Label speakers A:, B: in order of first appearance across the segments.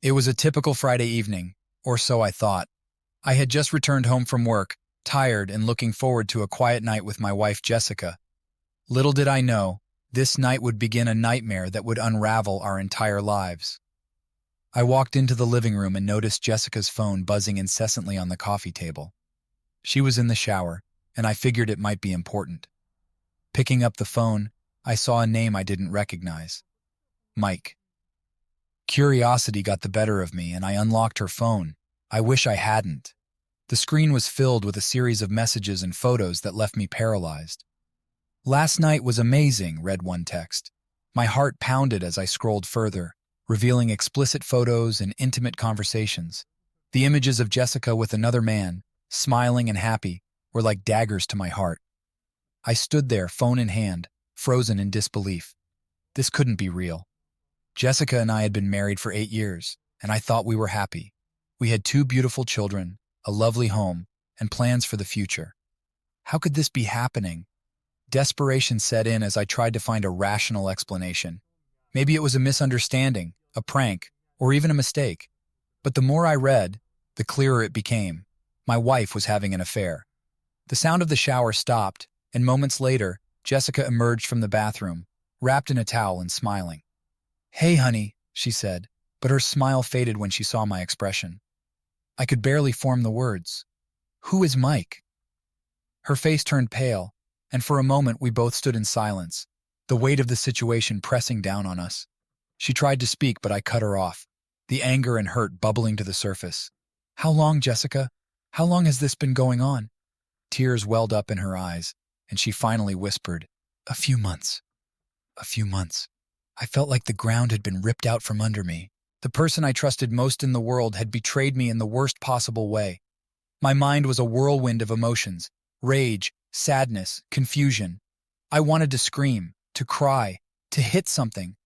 A: It was a typical Friday evening, or so I thought. I had just returned home from work, tired and looking forward to a quiet night with my wife Jessica. Little did I know, this night would begin a nightmare that would unravel our entire lives. I walked into the living room and noticed Jessica's phone buzzing incessantly on the coffee table. She was in the shower, and I figured it might be important. Picking up the phone, I saw a name I didn't recognize. Mike. Curiosity got the better of me, and I unlocked her phone. I wish I hadn't. The screen was filled with a series of messages and photos that left me paralyzed. "Last night was amazing," read one text. My heart pounded as I scrolled further, revealing explicit photos and intimate conversations. The images of Jessica with another man, smiling and happy, were like daggers to my heart. I stood there, phone in hand, frozen in disbelief. This couldn't be real. Jessica and I had been married for 8 years, and I thought we were happy. We had 2 beautiful children, a lovely home, and plans for the future. How could this be happening? Desperation set in as I tried to find a rational explanation. Maybe it was a misunderstanding, a prank, or even a mistake. But the more I read, the clearer it became. My wife was having an affair. The sound of the shower stopped, and moments later, Jessica emerged from the bathroom, wrapped in a towel and smiling. "Hey, honey," she said, but her smile faded when she saw my expression. I could barely form the words. "Who is Mike?" Her face turned pale, and for a moment we both stood in silence, the weight of the situation pressing down on us. She tried to speak, but I cut her off, the anger and hurt bubbling to the surface. "How long, Jessica? How long has this been going on?" Tears welled up in her eyes, and she finally whispered, "A few months. A few months." I felt like the ground had been ripped out from under me. The person I trusted most in the world had betrayed me in the worst possible way. My mind was a whirlwind of emotions: rage, sadness, confusion. I wanted to scream, to cry, to hit something.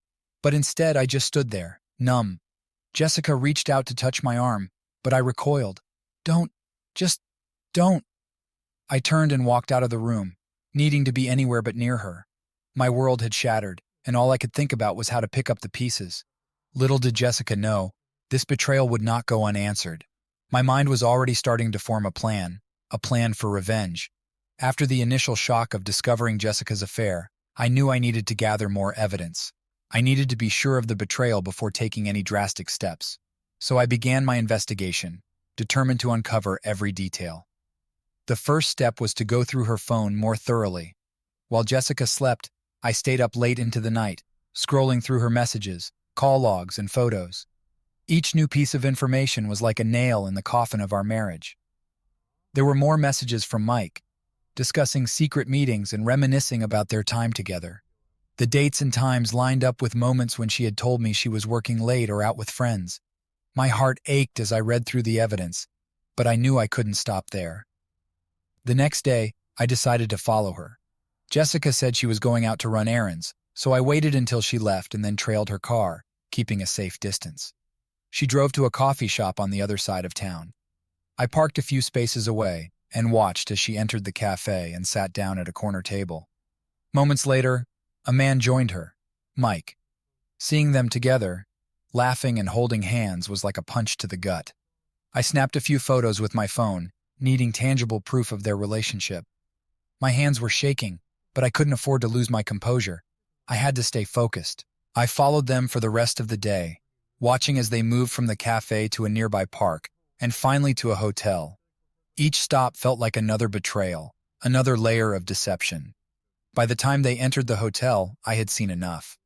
A: But instead I just stood there, numb. Jessica reached out to touch my arm, but I recoiled. "Don't. Just don't." I turned and walked out of the room, needing to be anywhere but near her. My world had shattered, and all I could think about was how to pick up the pieces. Little did Jessica know, this betrayal would not go unanswered. My mind was already starting to form a plan for revenge. After the initial shock of discovering Jessica's affair, I knew I needed to gather more evidence. I needed to be sure of the betrayal before taking any drastic steps. So I began my investigation, determined to uncover every detail. The first step was to go through her phone more thoroughly. While Jessica slept, I stayed up late into the night, scrolling through her messages, call logs, and photos. Each new piece of information was like a nail in the coffin of our marriage. There were more messages from Mike, discussing secret meetings and reminiscing about their time together. The dates and times lined up with moments when she had told me she was working late or out with friends. My heart ached as I read through the evidence, but I knew I couldn't stop there. The next day, I decided to follow her. Jessica said she was going out to run errands, so I waited until she left and then trailed her car, keeping a safe distance. She drove to a coffee shop on the other side of town. I parked a few spaces away and watched as she entered the cafe and sat down at a corner table. Moments later, a man joined her, Mike. Seeing them together, laughing and holding hands, was like a punch to the gut. I snapped a few photos with my phone, needing tangible proof of their relationship. My hands were shaking, but I couldn't afford to lose my composure. I had to stay focused. I followed them for the rest of the day, watching as they moved from the cafe to a nearby park, and finally to a hotel. Each stop felt like another betrayal, another layer of deception. By the time they entered the hotel, I had seen enough.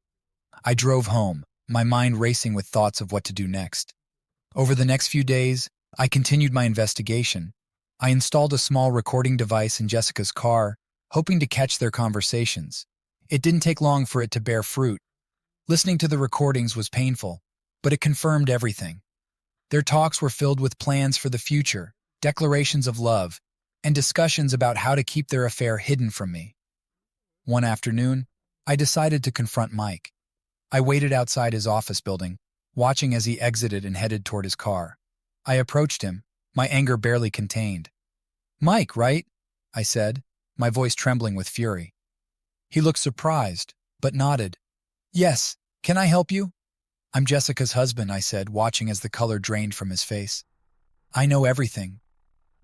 A: I drove home, my mind racing with thoughts of what to do next. Over the next few days, I continued my investigation. I installed a small recording device in Jessica's car, hoping to catch their conversations. It didn't take long for it to bear fruit. Listening to the recordings was painful, but it confirmed everything. Their talks were filled with plans for the future, declarations of love, and discussions about how to keep their affair hidden from me. One afternoon, I decided to confront Mike. I waited outside his office building, watching as he exited and headed toward his car. I approached him, my anger barely contained. "Mike, right?" I said, my voice trembling with fury. He looked surprised, but nodded. "Yes, can I help you?" I'm Jessica's husband, I said, watching as the color drained from his face. I know everything.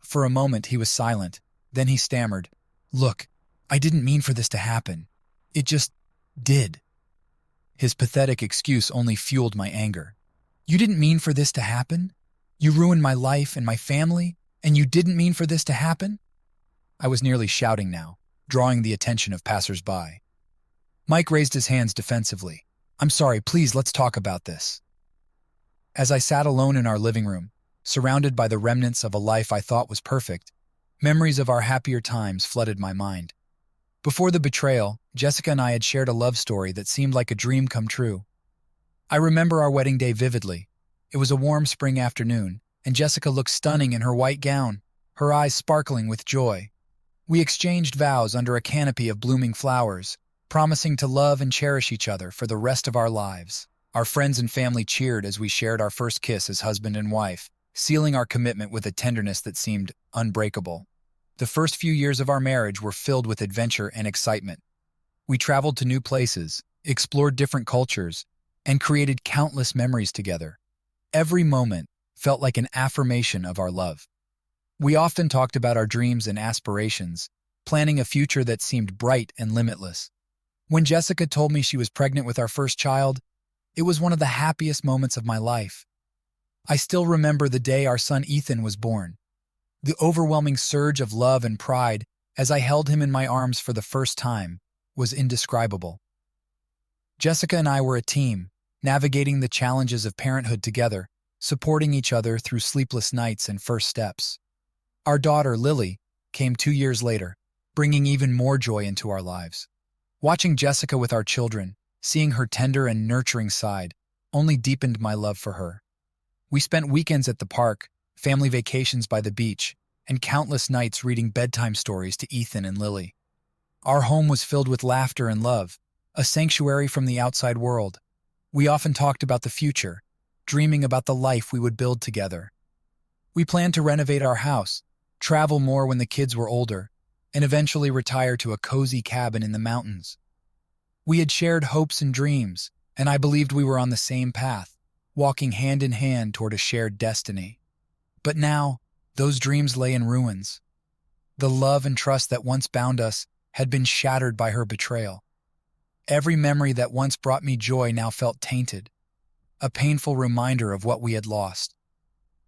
A: For a moment, he was silent. Then he stammered, "Look, I didn't mean for this to happen. It just did." His pathetic excuse only fueled my anger. You didn't mean for this to happen? You ruined my life and my family, and you didn't mean for this to happen? I was nearly shouting now, drawing the attention of passers-by. Mike raised his hands defensively. I'm sorry, please, let's talk about this. As I sat alone in our living room, surrounded by the remnants of a life I thought was perfect, memories of our happier times flooded my mind. Before the betrayal, Jessica and I had shared a love story that seemed like a dream come true. I remember our wedding day vividly. It was a warm spring afternoon, and Jessica looked stunning in her white gown, her eyes sparkling with joy. We exchanged vows under a canopy of blooming flowers, promising to love and cherish each other for the rest of our lives. Our friends and family cheered as we shared our first kiss as husband and wife, sealing our commitment with a tenderness that seemed unbreakable. The first few years of our marriage were filled with adventure and excitement. We traveled to new places, explored different cultures, and created countless memories together. Every moment felt like an affirmation of our love. We often talked about our dreams and aspirations, planning a future that seemed bright and limitless. When Jessica told me she was pregnant with our first child, it was one of the happiest moments of my life. I still remember the day our son Ethan was born. The overwhelming surge of love and pride as I held him in my arms for the first time was indescribable. Jessica and I were a team, navigating the challenges of parenthood together, supporting each other through sleepless nights and first steps. Our daughter, Lily, came 2 years later, bringing even more joy into our lives. Watching Jessica with our children, seeing her tender and nurturing side, only deepened my love for her. We spent weekends at the park, family vacations by the beach, and countless nights reading bedtime stories to Ethan and Lily. Our home was filled with laughter and love, a sanctuary from the outside world. We often talked about the future, dreaming about the life we would build together. We planned to renovate our house, travel more when the kids were older, and eventually retire to a cozy cabin in the mountains. We had shared hopes and dreams, and I believed we were on the same path, walking hand in hand toward a shared destiny. But now, those dreams lay in ruins. The love and trust that once bound us had been shattered by her betrayal. Every memory that once brought me joy now felt tainted, a painful reminder of what we had lost.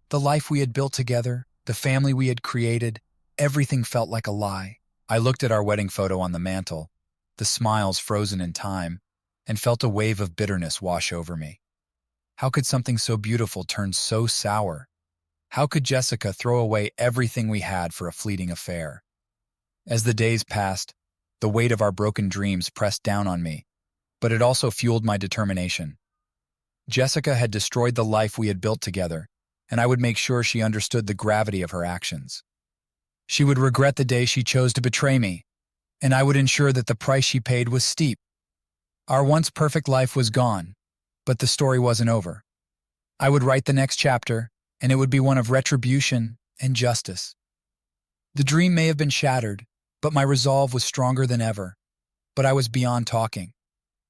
A: The life we had built together, the family we had created, everything felt like a lie. I looked at our wedding photo on the mantel, the smiles frozen in time, and felt a wave of bitterness wash over me. How could something so beautiful turn so sour? How could Jessica throw away everything we had for a fleeting affair? As the days passed, the weight of our broken dreams pressed down on me, but it also fueled my determination. Jessica had destroyed the life we had built together, and I would make sure she understood the gravity of her actions. She would regret the day she chose to betray me, and I would ensure that the price she paid was steep. Our once perfect life was gone, but the story wasn't over. I would write the next chapter, and it would be one of retribution and justice. The dream may have been shattered, but my resolve was stronger than ever. But I was beyond talking.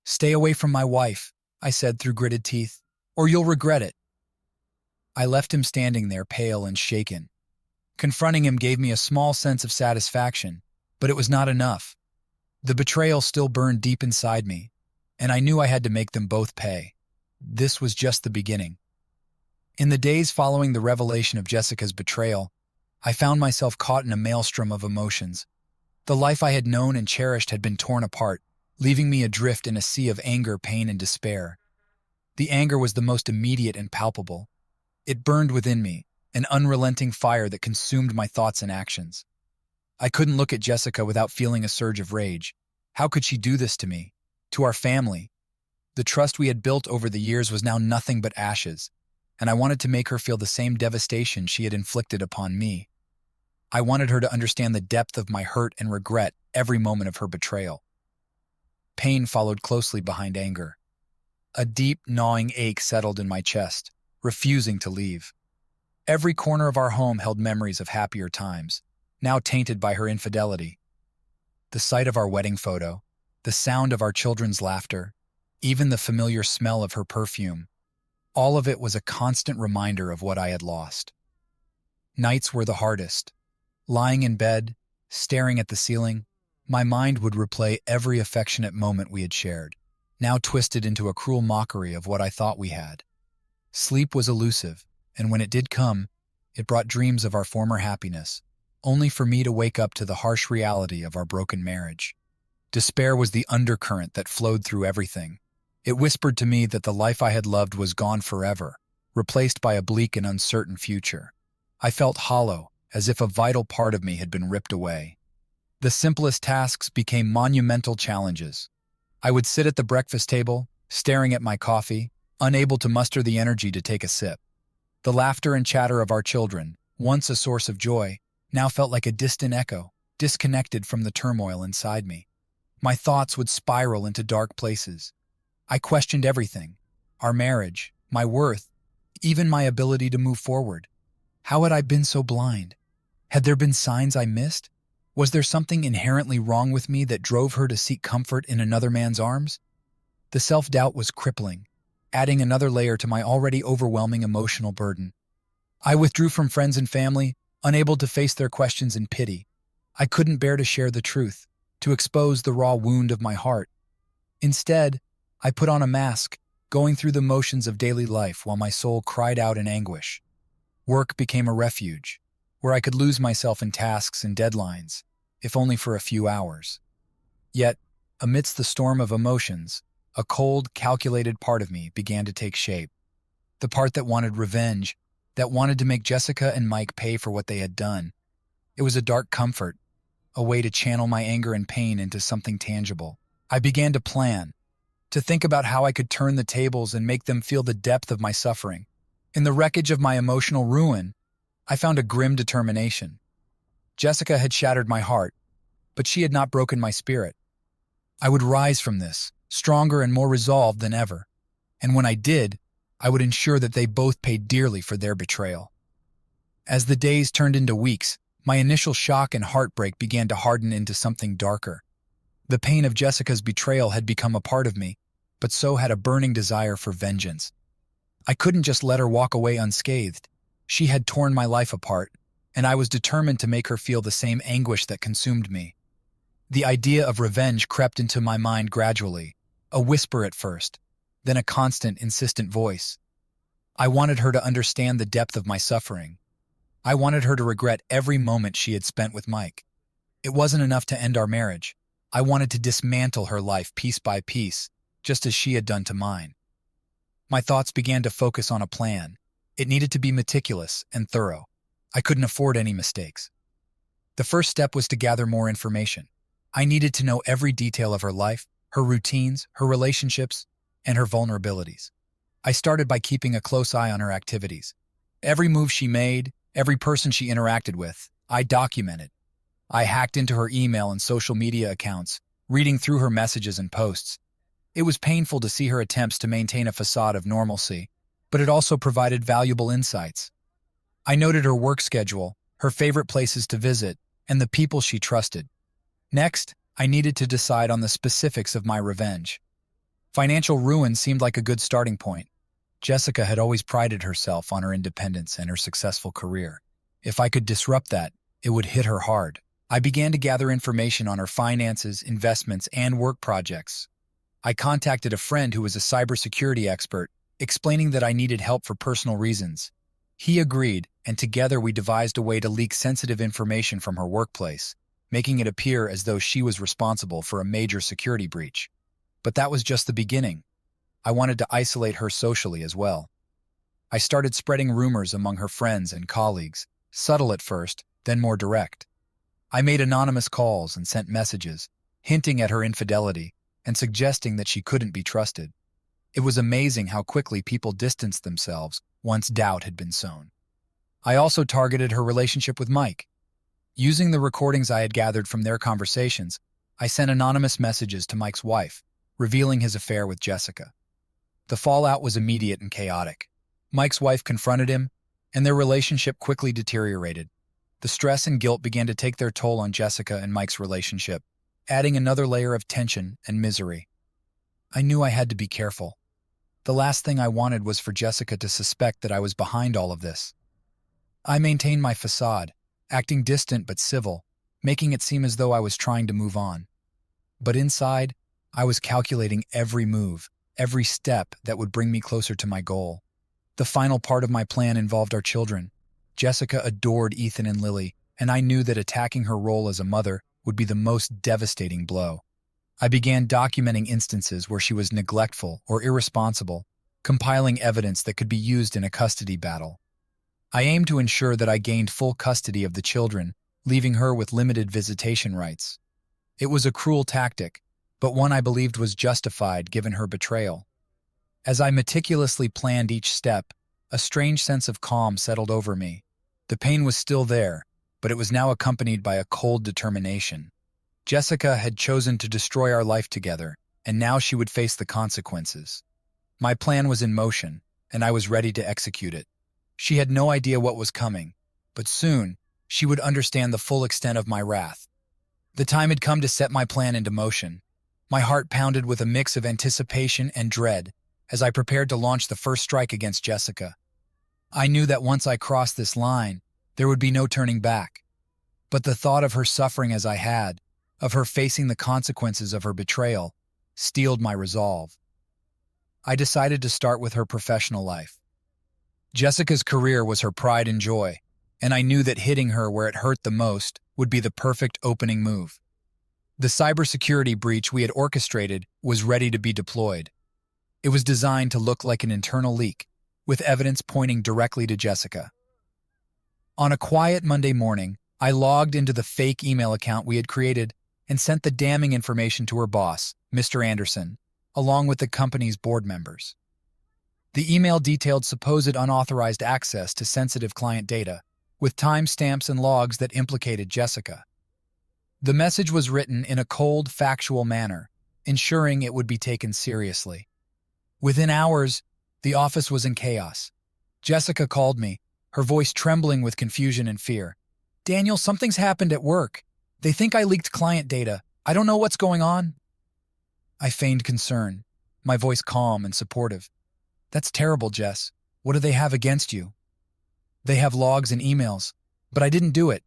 A: "Stay away from my wife," I said through gritted teeth, "or you'll regret it." I left him standing there, pale and shaken. Confronting him gave me a small sense of satisfaction, but it was not enough. The betrayal still burned deep inside me, and I knew I had to make them both pay. This was just the beginning. In the days following the revelation of Jessica's betrayal, I found myself caught in a maelstrom of emotions. The life I had known and cherished had been torn apart, leaving me adrift in a sea of anger, pain, and despair. The anger was the most immediate and palpable. It burned within me, an unrelenting fire that consumed my thoughts and actions. I couldn't look at Jessica without feeling a surge of rage. How could she do this to me? To our family? The trust we had built over the years was now nothing but ashes, and I wanted to make her feel the same devastation she had inflicted upon me. I wanted her to understand the depth of my hurt and regret every moment of her betrayal. Pain followed closely behind anger. A deep, gnawing ache settled in my chest, refusing to leave. Every corner of our home held memories of happier times, now tainted by her infidelity. The sight of our wedding photo, the sound of our children's laughter, even the familiar smell of her perfume, All of it was a constant reminder of what I had lost. Nights were the hardest. Lying in bed, staring at the ceiling, my mind would replay every affectionate moment we had shared, now twisted into a cruel mockery of what I thought we had. Sleep was elusive, and when it did come, it brought dreams of our former happiness, only for me to wake up to the harsh reality of our broken marriage. Despair was the undercurrent that flowed through everything. It whispered to me that the life I had loved was gone forever, replaced by a bleak and uncertain future. I felt hollow, as if a vital part of me had been ripped away. The simplest tasks became monumental challenges. I would sit at the breakfast table, staring at my coffee, unable to muster the energy to take a sip. The laughter and chatter of our children, once a source of joy, now felt like a distant echo, disconnected from the turmoil inside me. My thoughts would spiral into dark places. I questioned everything: our marriage, my worth, even my ability to move forward. How had I been so blind? Had there been signs I missed? Was there something inherently wrong with me that drove her to seek comfort in another man's arms? The self-doubt was crippling, adding another layer to my already overwhelming emotional burden. I withdrew from friends and family, unable to face their questions in pity. I couldn't bear to share the truth, to expose the raw wound of my heart. Instead, I put on a mask, going through the motions of daily life while my soul cried out in anguish. Work became a refuge, where I could lose myself in tasks and deadlines, if only for a few hours. Yet, amidst the storm of emotions, a cold, calculated part of me began to take shape. The part that wanted revenge, that wanted to make Jessica and Mike pay for what they had done. It was a dark comfort, a way to channel my anger and pain into something tangible. I began to plan, to think about how I could turn the tables and make them feel the depth of my suffering. In the wreckage of my emotional ruin, I found a grim determination. Jessica had shattered my heart, but she had not broken my spirit. I would rise from this, stronger and more resolved than ever. And when I did, I would ensure that they both paid dearly for their betrayal. As the days turned into weeks, my initial shock and heartbreak began to harden into something darker. The pain of Jessica's betrayal had become a part of me, but so had a burning desire for vengeance. I couldn't just let her walk away unscathed. She had torn my life apart, and I was determined to make her feel the same anguish that consumed me. The idea of revenge crept into my mind gradually, a whisper at first, then a constant, insistent voice. I wanted her to understand the depth of my suffering. I wanted her to regret every moment she had spent with Mike. It wasn't enough to end our marriage. I wanted to dismantle her life piece by piece, just as she had done to mine. My thoughts began to focus on a plan. It needed to be meticulous and thorough. I couldn't afford any mistakes. The first step was to gather more information. I needed to know every detail of her life, her routines, her relationships, and her vulnerabilities. I started by keeping a close eye on her activities. Every move she made, every person she interacted with, I documented. I hacked into her email and social media accounts, reading through her messages and posts. It was painful to see her attempts to maintain a facade of normalcy, but it also provided valuable insights. I noted her work schedule, her favorite places to visit, and the people she trusted. Next, I needed to decide on the specifics of my revenge. Financial ruin seemed like a good starting point. Jessica had always prided herself on her independence and her successful career. If I could disrupt that, it would hit her hard. I began to gather information on her finances, investments, and work projects. I contacted a friend who was a cybersecurity expert, explaining that I needed help for personal reasons. He agreed, and together we devised a way to leak sensitive information from her workplace, making it appear as though she was responsible for a major security breach. But that was just the beginning. I wanted to isolate her socially as well. I started spreading rumors among her friends and colleagues, subtle at first, then more direct. I made anonymous calls and sent messages, hinting at her infidelity and suggesting that she couldn't be trusted. It was amazing how quickly people distanced themselves once doubt had been sown. I also targeted her relationship with Mike. Using the recordings I had gathered from their conversations, I sent anonymous messages to Mike's wife, revealing his affair with Jessica. The fallout was immediate and chaotic. Mike's wife confronted him, and their relationship quickly deteriorated. The stress and guilt began to take their toll on Jessica and Mike's relationship, adding another layer of tension and misery. I knew I had to be careful. The last thing I wanted was for Jessica to suspect that I was behind all of this. I maintained my facade, acting distant but civil, making it seem as though I was trying to move on. But inside, I was calculating every move, every step that would bring me closer to my goal. The final part of my plan involved our children. Jessica adored Ethan and Lily, and I knew that attacking her role as a mother would be the most devastating blow. I began documenting instances where she was neglectful or irresponsible, compiling evidence that could be used in a custody battle. I aimed to ensure that I gained full custody of the children, leaving her with limited visitation rights. It was a cruel tactic, but one I believed was justified given her betrayal. As I meticulously planned each step, a strange sense of calm settled over me. The pain was still there, but it was now accompanied by a cold determination. Jessica had chosen to destroy our life together, and now she would face the consequences. My plan was in motion, and I was ready to execute it. She had no idea what was coming, but soon she would understand the full extent of my wrath. The time had come to set my plan into motion. My heart pounded with a mix of anticipation and dread as I prepared to launch the first strike against Jessica. I knew that once I crossed this line, there would be no turning back. But the thought of her suffering as I had, of her facing the consequences of her betrayal, steeled my resolve. I decided to start with her professional life. Jessica's career was her pride and joy, and I knew that hitting her where it hurt the most would be the perfect opening move. The cybersecurity breach we had orchestrated was ready to be deployed. It was designed to look like an internal leak, with evidence pointing directly to Jessica. On a quiet Monday morning, I logged into the fake email account we had created and sent the damning information to her boss, Mr. Anderson, along with the company's board members. The email detailed supposed unauthorized access to sensitive client data, with timestamps and logs that implicated Jessica. The message was written in a cold, factual manner, ensuring it would be taken seriously. Within hours, the office was in chaos. Jessica called me, her voice trembling with confusion and fear. "Daniel, something's happened at work. They think I leaked client data. I don't know what's going on." I feigned concern, my voice calm and supportive. "That's terrible, Jess. What do they have against you?" "They have logs and emails, but I didn't do it.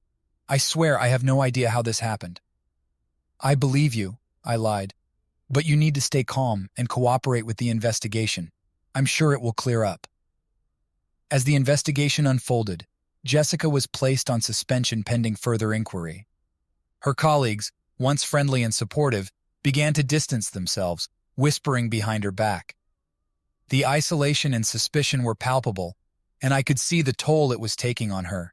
A: I swear I have no idea how this happened." "I believe you," I lied. "But you need to stay calm and cooperate with the investigation. I'm sure it will clear up." As the investigation unfolded, Jessica was placed on suspension pending further inquiry. Her colleagues, once friendly and supportive, began to distance themselves, whispering behind her back. The isolation and suspicion were palpable, and I could see the toll it was taking on her.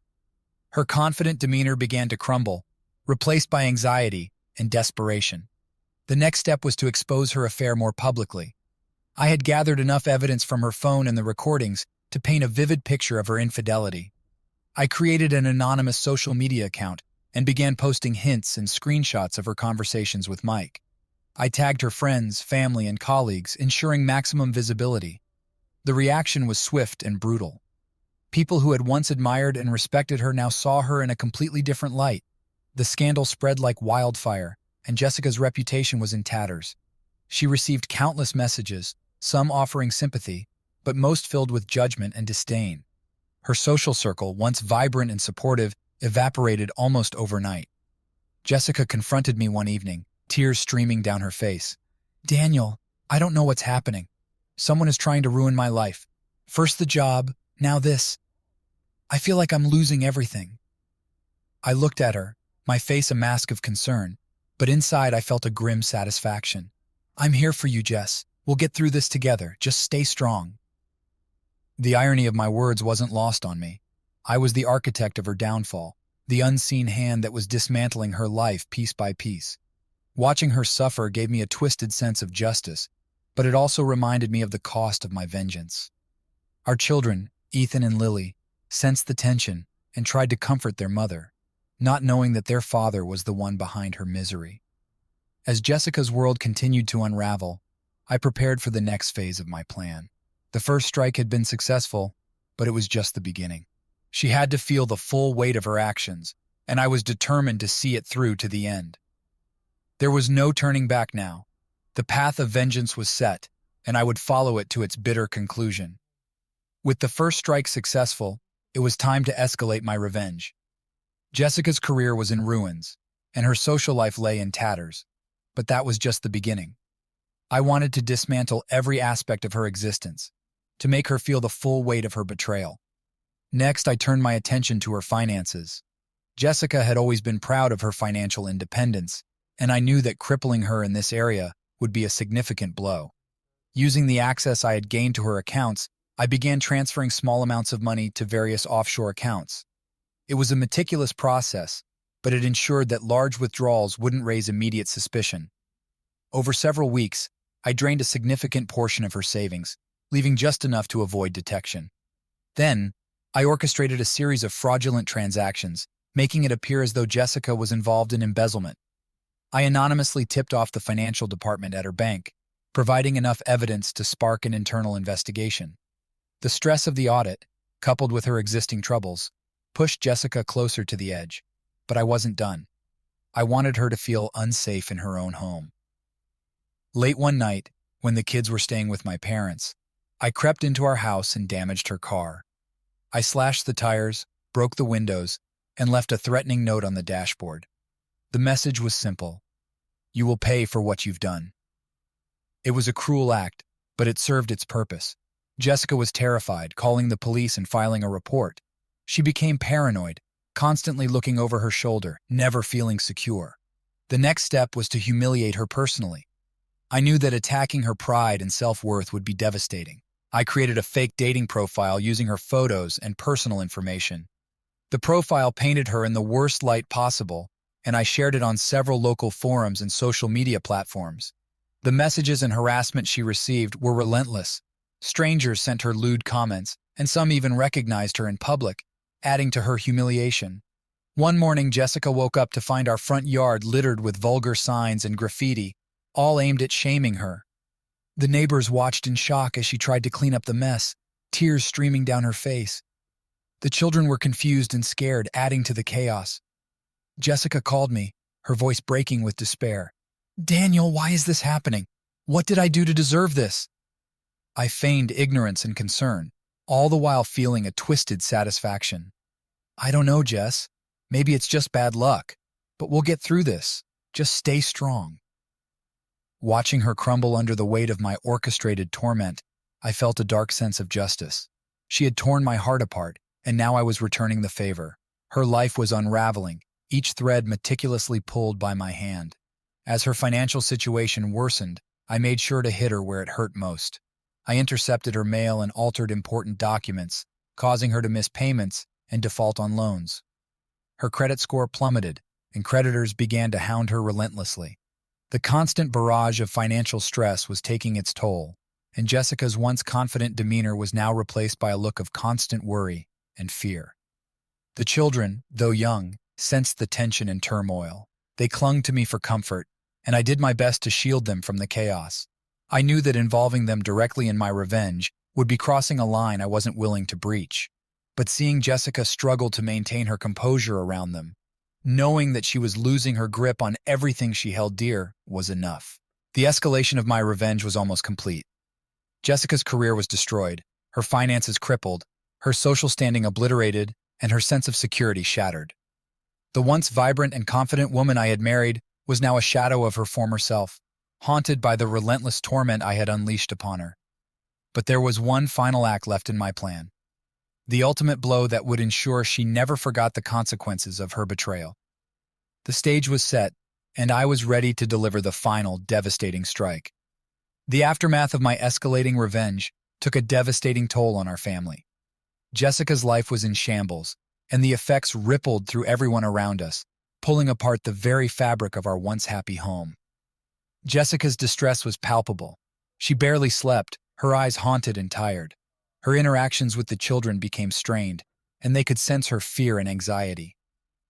A: Her confident demeanor began to crumble, replaced by anxiety and desperation. The next step was to expose her affair more publicly. I had gathered enough evidence from her phone and the recordings to paint a vivid picture of her infidelity. I created an anonymous social media account and began posting hints and screenshots of her conversations with Mike. I tagged her friends, family, and colleagues, ensuring maximum visibility. The reaction was swift and brutal. People who had once admired and respected her now saw her in a completely different light. The scandal spread like wildfire, and Jessica's reputation was in tatters. She received countless messages, some offering sympathy, but most filled with judgment and disdain. Her social circle, once vibrant and supportive, evaporated almost overnight. Jessica confronted me one evening, tears streaming down her face. "Daniel, I don't know what's happening. Someone is trying to ruin my life. First the job, now this. I feel like I'm losing everything." I looked at her, my face a mask of concern, but inside I felt a grim satisfaction. "I'm here for you, Jess. We'll get through this together. Just stay strong." The irony of my words wasn't lost on me. I was the architect of her downfall, the unseen hand that was dismantling her life piece by piece. Watching her suffer gave me a twisted sense of justice, but it also reminded me of the cost of my vengeance. Our children, Ethan and Lily, sensed the tension and tried to comfort their mother, not knowing that their father was the one behind her misery. As Jessica's world continued to unravel, I prepared for the next phase of my plan. The first strike had been successful, but it was just the beginning. She had to feel the full weight of her actions, and I was determined to see it through to the end. There was no turning back now. The path of vengeance was set, and I would follow it to its bitter conclusion. With the first strike successful, it was time to escalate my revenge. Jessica's career was in ruins, and her social life lay in tatters, but that was just the beginning. I wanted to dismantle every aspect of her existence, to make her feel the full weight of her betrayal. Next, I turned my attention to her finances. Jessica had always been proud of her financial independence, and I knew that crippling her in this area would be a significant blow. Using the access I had gained to her accounts, I began transferring small amounts of money to various offshore accounts. It was a meticulous process, but it ensured that large withdrawals wouldn't raise immediate suspicion. Over several weeks, I drained a significant portion of her savings, leaving just enough to avoid detection. Then, I orchestrated a series of fraudulent transactions, making it appear as though Jessica was involved in embezzlement. I anonymously tipped off the financial department at her bank, providing enough evidence to spark an internal investigation. The stress of the audit, coupled with her existing troubles, pushed Jessica closer to the edge. But I wasn't done. I wanted her to feel unsafe in her own home. Late one night, when the kids were staying with my parents, I crept into our house and damaged her car. I slashed the tires, broke the windows, and left a threatening note on the dashboard. The message was simple: "You will pay for what you've done." It was a cruel act, but it served its purpose. Jessica was terrified, calling the police and filing a report. She became paranoid, constantly looking over her shoulder, never feeling secure. The next step was to humiliate her personally. I knew that attacking her pride and self-worth would be devastating. I created a fake dating profile using her photos and personal information. The profile painted her in the worst light possible, and I shared it on several local forums and social media platforms. The messages and harassment she received were relentless. Strangers sent her lewd comments, and some even recognized her in public, adding to her humiliation. One morning, Jessica woke up to find our front yard littered with vulgar signs and graffiti, all aimed at shaming her. The neighbors watched in shock as she tried to clean up the mess, tears streaming down her face. The children were confused and scared, adding to the chaos. Jessica called me, her voice breaking with despair. "Daniel, why is this happening? What did I do to deserve this?" I feigned ignorance and concern, all the while feeling a twisted satisfaction. "I don't know, Jess. Maybe it's just bad luck, but we'll get through this. Just stay strong." Watching her crumble under the weight of my orchestrated torment, I felt a dark sense of justice. She had torn my heart apart, and now I was returning the favor. Her life was unraveling, each thread meticulously pulled by my hand. As her financial situation worsened, I made sure to hit her where it hurt most. I intercepted her mail and altered important documents, causing her to miss payments and default on loans. Her credit score plummeted, and creditors began to hound her relentlessly. The constant barrage of financial stress was taking its toll, and Jessica's once confident demeanor was now replaced by a look of constant worry and fear. The children, though young, sensed the tension and turmoil. They clung to me for comfort, and I did my best to shield them from the chaos. I knew that involving them directly in my revenge would be crossing a line I wasn't willing to breach. But seeing Jessica struggle to maintain her composure around them, knowing that she was losing her grip on everything she held dear, was enough. The escalation of my revenge was almost complete. Jessica's career was destroyed, her finances crippled, her social standing obliterated, and her sense of security shattered. The once vibrant and confident woman I had married was now a shadow of her former self, haunted by the relentless torment I had unleashed upon her. But there was one final act left in my plan. The ultimate blow that would ensure she never forgot the consequences of her betrayal. The stage was set, and I was ready to deliver the final, devastating strike. The aftermath of my escalating revenge took a devastating toll on our family. Jessica's life was in shambles, and the effects rippled through everyone around us, pulling apart the very fabric of our once happy home. Jessica's distress was palpable. She barely slept, her eyes haunted and tired. Her interactions with the children became strained, and they could sense her fear and anxiety.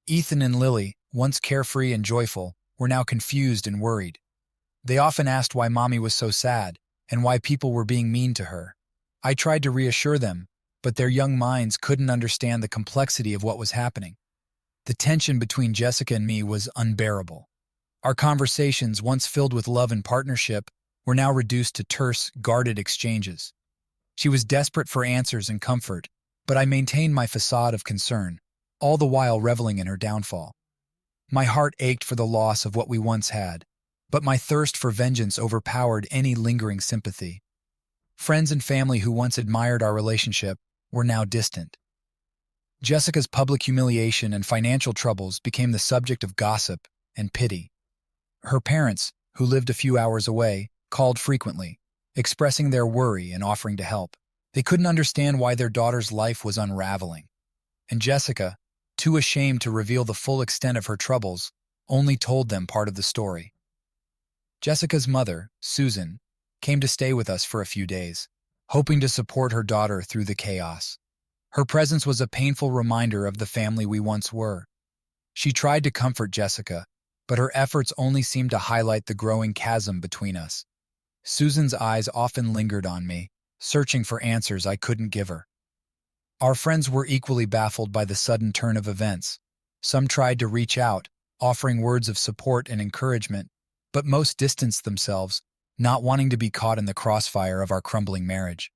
A: Ethan and Lily, once carefree and joyful, were now confused and worried. They often asked why Mommy was so sad and why people were being mean to her. I tried to reassure them, but their young minds couldn't understand the complexity of what was happening. The tension between Jessica and me was unbearable. Our conversations, once filled with love and partnership, were now reduced to terse, guarded exchanges. She was desperate for answers and comfort, but I maintained my facade of concern, all the while reveling in her downfall. My heart ached for the loss of what we once had, but my thirst for vengeance overpowered any lingering sympathy. Friends and family who once admired our relationship were now distant. Jessica's public humiliation and financial troubles became the subject of gossip and pity. Her parents, who lived a few hours away, called frequently, expressing their worry and offering to help. They couldn't understand why their daughter's life was unraveling. And Jessica, too ashamed to reveal the full extent of her troubles, only told them part of the story. Jessica's mother, Susan, came to stay with us for a few days, hoping to support her daughter through the chaos. Her presence was a painful reminder of the family we once were. She tried to comfort Jessica, but her efforts only seemed to highlight the growing chasm between us. Susan's eyes often lingered on me, searching for answers I couldn't give her. Our friends were equally baffled by the sudden turn of events. Some tried to reach out, offering words of support and encouragement, but most distanced themselves, not wanting to be caught in the crossfire of our crumbling marriage.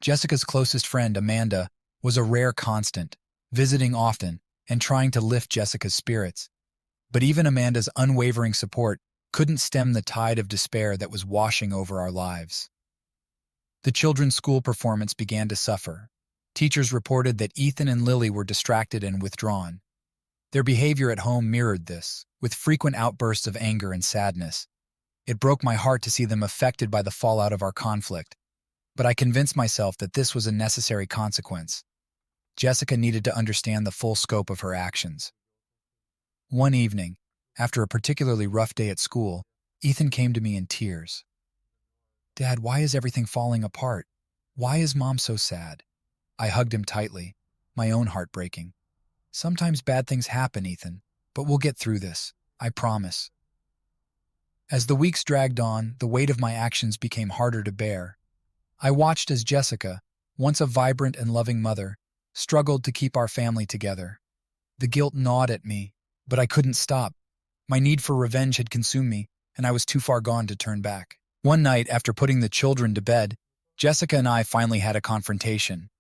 A: Jessica's closest friend, Amanda, was a rare constant, visiting often and trying to lift Jessica's spirits. But even Amanda's unwavering support couldn't stem the tide of despair that was washing over our lives. The children's school performance began to suffer. Teachers reported that Ethan and Lily were distracted and withdrawn. Their behavior at home mirrored this, with frequent outbursts of anger and sadness. It broke my heart to see them affected by the fallout of our conflict, but I convinced myself that this was a necessary consequence. Jessica needed to understand the full scope of her actions. One evening, after a particularly rough day at school, Ethan came to me in tears. "Dad, why is everything falling apart? Why is Mom so sad?" I hugged him tightly, my own heart breaking. "Sometimes bad things happen, Ethan, but we'll get through this, I promise." As the weeks dragged on, the weight of my actions became harder to bear. I watched as Jessica, once a vibrant and loving mother, struggled to keep our family together. The guilt gnawed at me, but I couldn't stop. My need for revenge had consumed me, and I was too far gone to turn back. One night, after putting the children to bed, Jessica and I finally had a confrontation.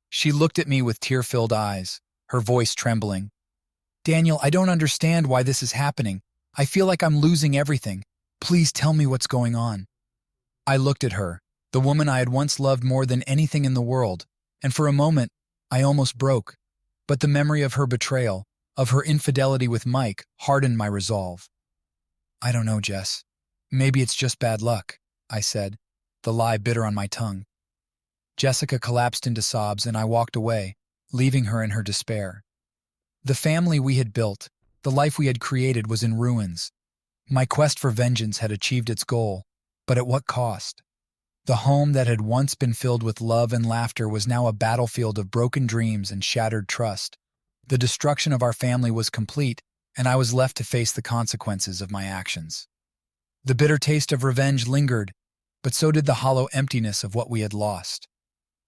A: She looked at me with tear-filled eyes, her voice trembling. "Daniel, I don't understand why this is happening. I feel like I'm losing everything. Please tell me what's going on." I looked at her, the woman I had once loved more than anything in the world, and for a moment, I almost broke. But the memory of her betrayal, of her infidelity with Mike, hardened my resolve. "I don't know, Jess. Maybe it's just bad luck," I said, the lie bitter on my tongue. Jessica collapsed into sobs and I walked away, leaving her in her despair. The family we had built, the life we had created was in ruins. My quest for vengeance had achieved its goal, but at what cost? The home that had once been filled with love and laughter was now a battlefield of broken dreams and shattered trust. The destruction of our family was complete, and I was left to face the consequences of my actions. The bitter taste of revenge lingered, but so did the hollow emptiness of what we had lost.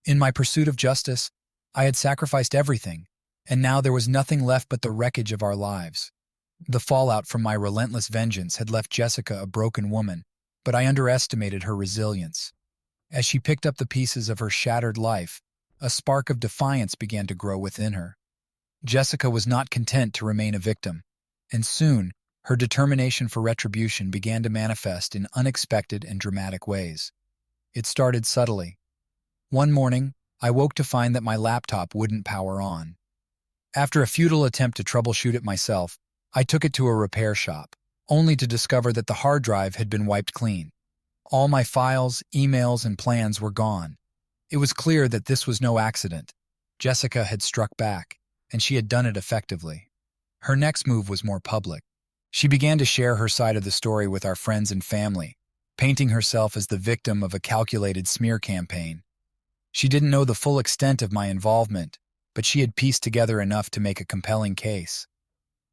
A: In my pursuit of justice, I had sacrificed everything, and now there was nothing left but the wreckage of our lives. The fallout from my relentless vengeance had left Jessica a broken woman, but I underestimated her resilience. As she picked up the pieces of her shattered life, a spark of defiance began to grow within her. Jessica was not content to remain a victim, and soon her determination for retribution began to manifest in unexpected and dramatic ways. It started subtly. One morning, I woke to find that my laptop wouldn't power on. After a futile attempt to troubleshoot it myself, I took it to a repair shop, only to discover that the hard drive had been wiped clean. All my files, emails, and plans were gone. It was clear that this was no accident. Jessica had struck back, and she had done it effectively. Her next move was more public. She began to share her side of the story with our friends and family, painting herself as the victim of a calculated smear campaign. She didn't know the full extent of my involvement, but she had pieced together enough to make a compelling case.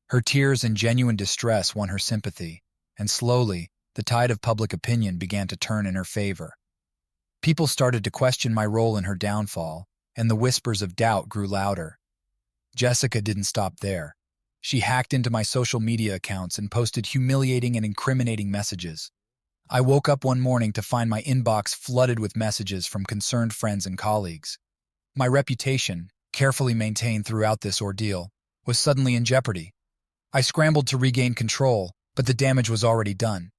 A: Her tears and genuine distress won her sympathy, and slowly, the tide of public opinion began to turn in her favor. People started to question my role in her downfall, and the whispers of doubt grew louder. Jessica didn't stop there. She hacked into my social media accounts and posted humiliating and incriminating messages. I woke up one morning to find my inbox flooded with messages from concerned friends and colleagues. My reputation, carefully maintained throughout this ordeal, was suddenly in jeopardy. I scrambled to regain control, but the damage was already done.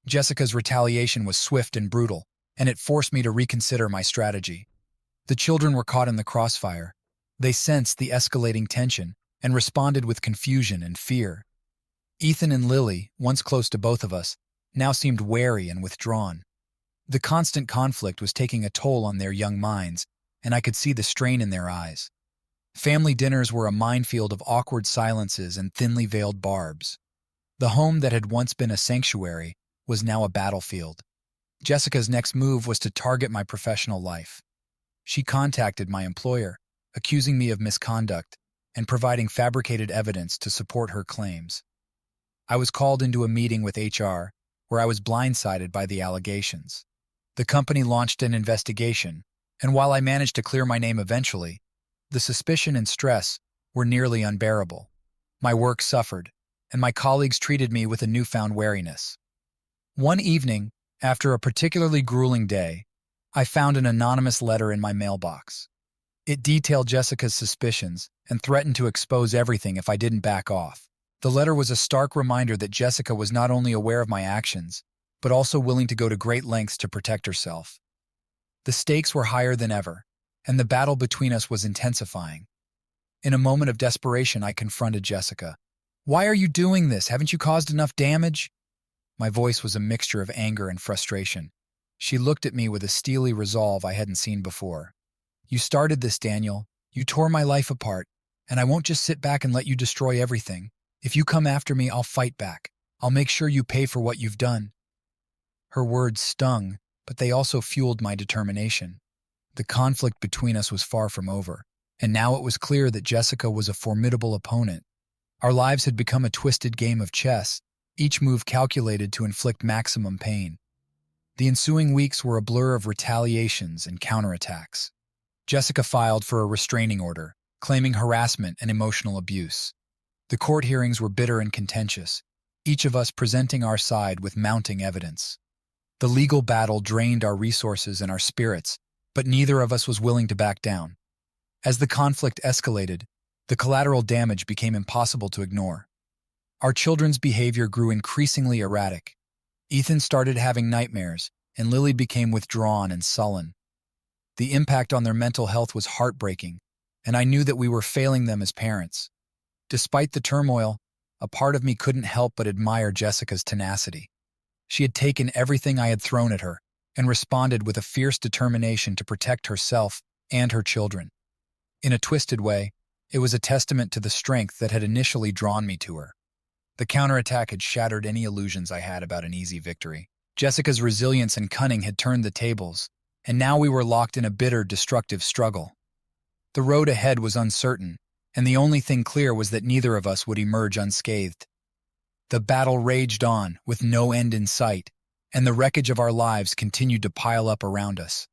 A: Jessica's retaliation was swift and brutal, and it forced me to reconsider my strategy. The children were caught in the crossfire. They sensed the escalating tension and responded with confusion and fear. Ethan and Lily, once close to both of us, now seemed wary and withdrawn. The constant conflict was taking a toll on their young minds, and I could see the strain in their eyes. Family dinners were a minefield of awkward silences and thinly veiled barbs. The home that had once been a sanctuary was now a battlefield. Jessica's next move was to target my professional life. She contacted my employer, accusing me of misconduct and providing fabricated evidence to support her claims. I was called into a meeting with HR, where I was blindsided by the allegations. The company launched an investigation, and while I managed to clear my name eventually, the suspicion and stress were nearly unbearable. My work suffered, and my colleagues treated me with a newfound wariness. One evening, after a particularly grueling day, I found an anonymous letter in my mailbox. It detailed Jessica's suspicions and threatened to expose everything if I didn't back off. The letter was a stark reminder that Jessica was not only aware of my actions, but also willing to go to great lengths to protect herself. The stakes were higher than ever, and the battle between us was intensifying. In a moment of desperation, I confronted Jessica. "Why are you doing this? Haven't you caused enough damage?" My voice was a mixture of anger and frustration. She looked at me with a steely resolve I hadn't seen before. "You started this, Daniel. You tore my life apart, and I won't just sit back and let you destroy everything. If you come after me, I'll fight back. I'll make sure you pay for what you've done." Her words stung, but they also fueled my determination. The conflict between us was far from over, and now it was clear that Jessica was a formidable opponent. Our lives had become a twisted game of chess, each move calculated to inflict maximum pain. The ensuing weeks were a blur of retaliations and counterattacks. Jessica filed for a restraining order, claiming harassment and emotional abuse. The court hearings were bitter and contentious, each of us presenting our side with mounting evidence. The legal battle drained our resources and our spirits, but neither of us was willing to back down. As the conflict escalated, the collateral damage became impossible to ignore. Our children's behavior grew increasingly erratic. Ethan started having nightmares, and Lily became withdrawn and sullen. The impact on their mental health was heartbreaking, and I knew that we were failing them as parents. Despite the turmoil, a part of me couldn't help but admire Jessica's tenacity. She had taken everything I had thrown at her and responded with a fierce determination to protect herself and her children. In a twisted way, it was a testament to the strength that had initially drawn me to her. The counterattack had shattered any illusions I had about an easy victory. Jessica's resilience and cunning had turned the tables, and now we were locked in a bitter, destructive struggle. The road ahead was uncertain, and the only thing clear was that neither of us would emerge unscathed. The battle raged on, with no end in sight, and the wreckage of our lives continued to pile up around us.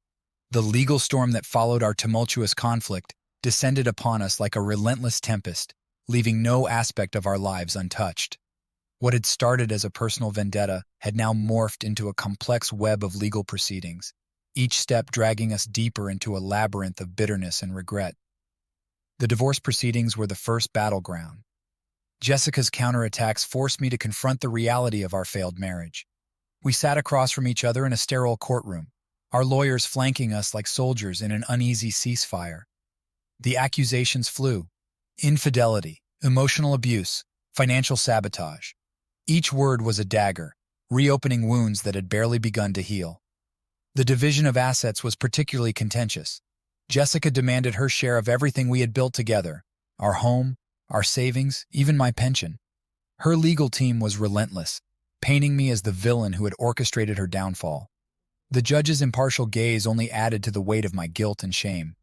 A: The legal storm that followed our tumultuous conflict descended upon us like a relentless tempest, leaving no aspect of our lives untouched. What had started as a personal vendetta had now morphed into a complex web of legal proceedings, each step dragging us deeper into a labyrinth of bitterness and regret. The divorce proceedings were the first battleground. Jessica's counterattacks forced me to confront the reality of our failed marriage. We sat across from each other in a sterile courtroom, our lawyers flanking us like soldiers in an uneasy ceasefire. The accusations flew: infidelity, emotional abuse, financial sabotage. Each word was a dagger, reopening wounds that had barely begun to heal. The division of assets was particularly contentious. Jessica demanded her share of everything we had built together: our home, our savings, even my pension. Her legal team was relentless, painting me as the villain who had orchestrated her downfall. The judge's impartial gaze only added to the weight of my guilt and shame.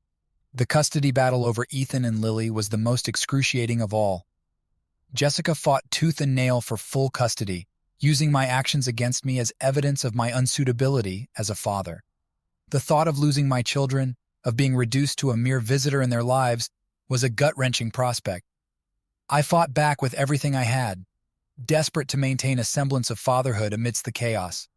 A: The custody battle over Ethan and Lily was the most excruciating of all. Jessica fought tooth and nail for full custody, using my actions against me as evidence of my unsuitability as a father. The thought of losing my children, of being reduced to a mere visitor in their lives, was a gut-wrenching prospect. I fought back with everything I had, desperate to maintain a semblance of fatherhood amidst the chaos.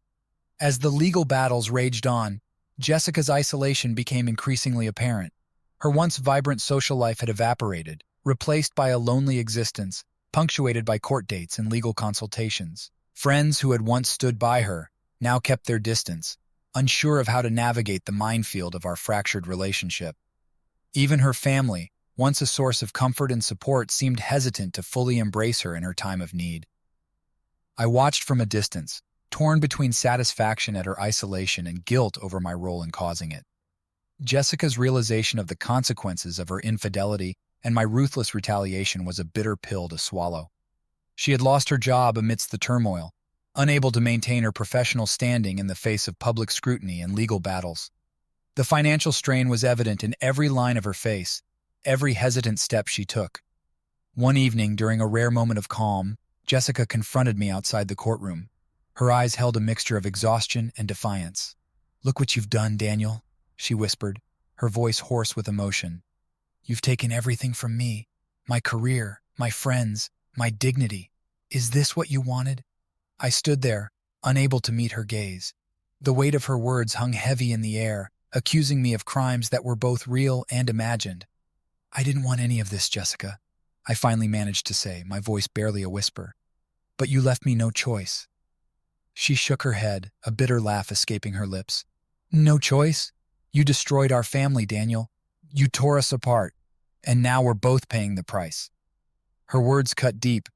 A: As the legal battles raged on, Jessica's isolation became increasingly apparent. Her once vibrant social life had evaporated, replaced by a lonely existence, punctuated by court dates and legal consultations. Friends who had once stood by her now kept their distance, unsure of how to navigate the minefield of our fractured relationship. Even her family, once a source of comfort and support, seemed hesitant to fully embrace her in her time of need. I watched from a distance, torn between satisfaction at her isolation and guilt over my role in causing it. Jessica's realization of the consequences of her infidelity and my ruthless retaliation was a bitter pill to swallow. She had lost her job amidst the turmoil, unable to maintain her professional standing in the face of public scrutiny and legal battles. The financial strain was evident in every line of her face, every hesitant step she took. One evening, during a rare moment of calm, Jessica confronted me outside the courtroom. Her eyes held a mixture of exhaustion and defiance. "Look what you've done, Daniel," she whispered, her voice hoarse with emotion. "You've taken everything from me, my career, my friends, my dignity. Is this what you wanted?" I stood there, unable to meet her gaze. The weight of her words hung heavy in the air, accusing me of crimes that were both real and imagined. "I didn't want any of this, Jessica," I finally managed to say, my voice barely a whisper. "But you left me no choice." She shook her head, a bitter laugh escaping her lips. "No choice? You destroyed our family, Daniel. You tore us apart, and now we're both paying the price." Her words cut deep,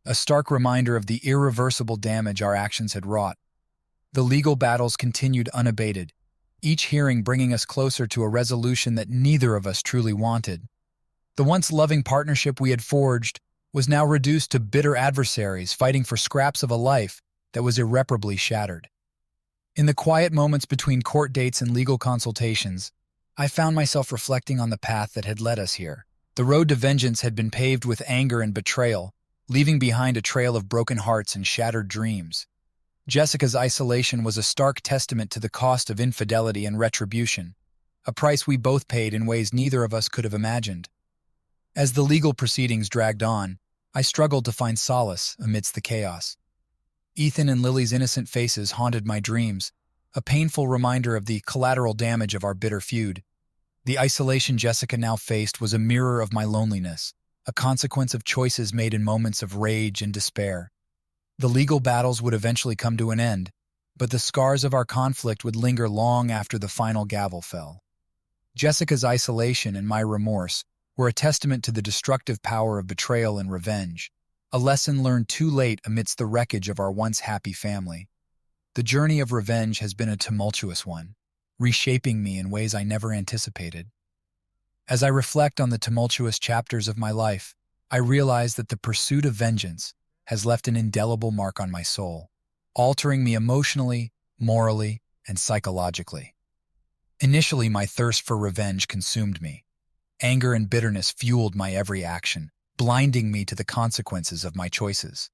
A: a stark reminder of the irreversible damage our actions had wrought. The legal battles continued unabated, each hearing bringing us closer to a resolution that neither of us truly wanted. The once loving partnership we had forged was now reduced to bitter adversaries fighting for scraps of a life that was irreparably shattered. In the quiet moments between court dates and legal consultations, I found myself reflecting on the path that had led us here. The road to vengeance had been paved with anger and betrayal, leaving behind a trail of broken hearts and shattered dreams. Jessica's isolation was a stark testament to the cost of infidelity and retribution, a price we both paid in ways neither of us could have imagined. As the legal proceedings dragged on, I struggled to find solace amidst the chaos. Ethan and Lily's innocent faces haunted my dreams, a painful reminder of the collateral damage of our bitter feud. The isolation Jessica now faced was a mirror of my loneliness, a consequence of choices made in moments of rage and despair. The legal battles would eventually come to an end, but the scars of our conflict would linger long after the final gavel fell. Jessica's isolation and my remorse were a testament to the destructive power of betrayal and revenge, a lesson learned too late amidst the wreckage of our once happy family. The journey of revenge has been a tumultuous one, reshaping me in ways I never anticipated. As I reflect on the tumultuous chapters of my life, I realize that the pursuit of vengeance has left an indelible mark on my soul, altering me emotionally, morally, and psychologically. Initially, my thirst for revenge consumed me. Anger and bitterness fueled my every action, blinding me to the consequences of my choices.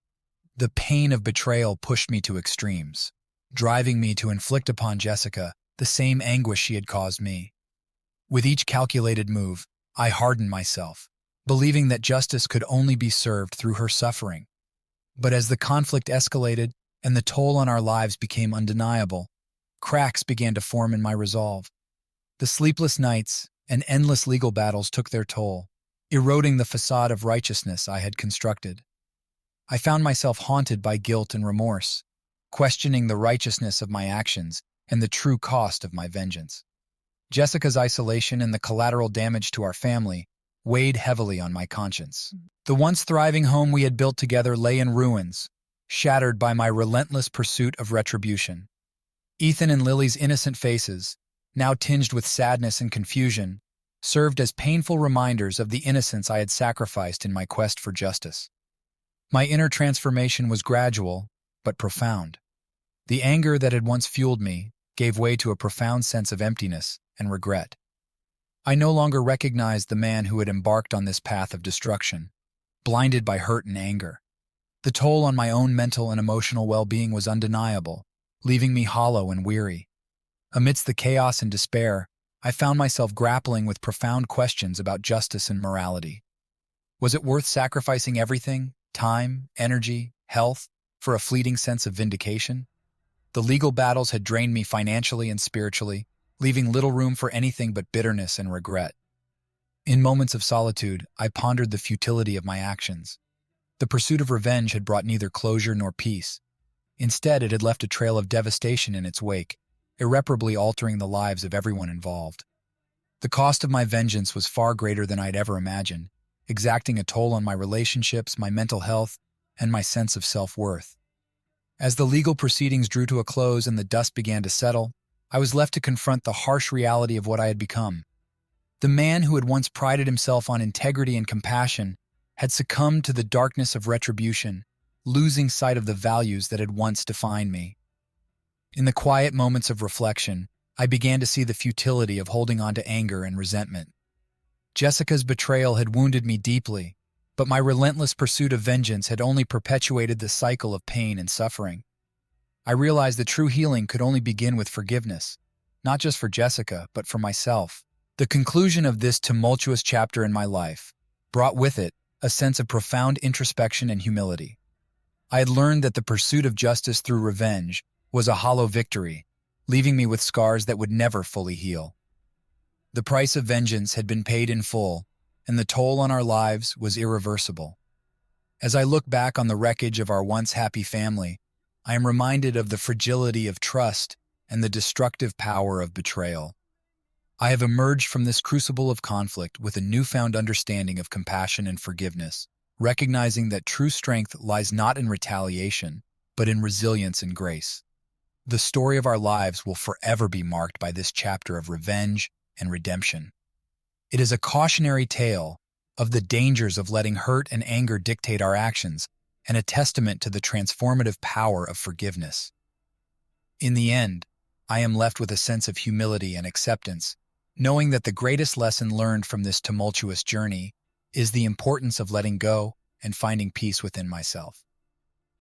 A: The pain of betrayal pushed me to extremes, driving me to inflict upon Jessica the same anguish she had caused me. With each calculated move, I hardened myself, believing that justice could only be served through her suffering. But as the conflict escalated and the toll on our lives became undeniable, cracks began to form in my resolve. The sleepless nights and endless legal battles took their toll, eroding the facade of righteousness I had constructed. I found myself haunted by guilt and remorse, questioning the righteousness of my actions and the true cost of my vengeance. Jessica's isolation and the collateral damage to our family weighed heavily on my conscience. The once thriving home we had built together lay in ruins, shattered by my relentless pursuit of retribution. Ethan and Lily's innocent faces, now tinged with sadness and confusion, served as painful reminders of the innocence I had sacrificed in my quest for justice. My inner transformation was gradual, but profound. The anger that had once fueled me gave way to a profound sense of emptiness and regret. I no longer recognized the man who had embarked on this path of destruction, blinded by hurt and anger. The toll on my own mental and emotional well-being was undeniable, leaving me hollow and weary. Amidst the chaos and despair, I found myself grappling with profound questions about justice and morality. Was it worth sacrificing everything, time, energy, health, for a fleeting sense of vindication? The legal battles had drained me financially and spiritually, leaving little room for anything but bitterness and regret. In moments of solitude, I pondered the futility of my actions. The pursuit of revenge had brought neither closure nor peace. Instead, it had left a trail of devastation in its wake, irreparably altering the lives of everyone involved. The cost of my vengeance was far greater than I'd ever imagined, exacting a toll on my relationships, my mental health, and my sense of self-worth. As the legal proceedings drew to a close and the dust began to settle, I was left to confront the harsh reality of what I had become. The man who had once prided himself on integrity and compassion had succumbed to the darkness of retribution, losing sight of the values that had once defined me. In the quiet moments of reflection, I began to see the futility of holding on to anger and resentment. Jessica's betrayal had wounded me deeply, but my relentless pursuit of vengeance had only perpetuated the cycle of pain and suffering. I realized that true healing could only begin with forgiveness, not just for Jessica, but for myself. The conclusion of this tumultuous chapter in my life brought with it a sense of profound introspection and humility. I had learned that the pursuit of justice through revenge was a hollow victory, leaving me with scars that would never fully heal. The price of vengeance had been paid in full, and the toll on our lives was irreversible. As I look back on the wreckage of our once happy family, I am reminded of the fragility of trust and the destructive power of betrayal. I have emerged from this crucible of conflict with a newfound understanding of compassion and forgiveness, recognizing that true strength lies not in retaliation, but in resilience and grace. The story of our lives will forever be marked by this chapter of revenge and redemption. It is a cautionary tale of the dangers of letting hurt and anger dictate our actions, and a testament to the transformative power of forgiveness. In the end, I am left with a sense of humility and acceptance, knowing that the greatest lesson learned from this tumultuous journey is the importance of letting go and finding peace within myself.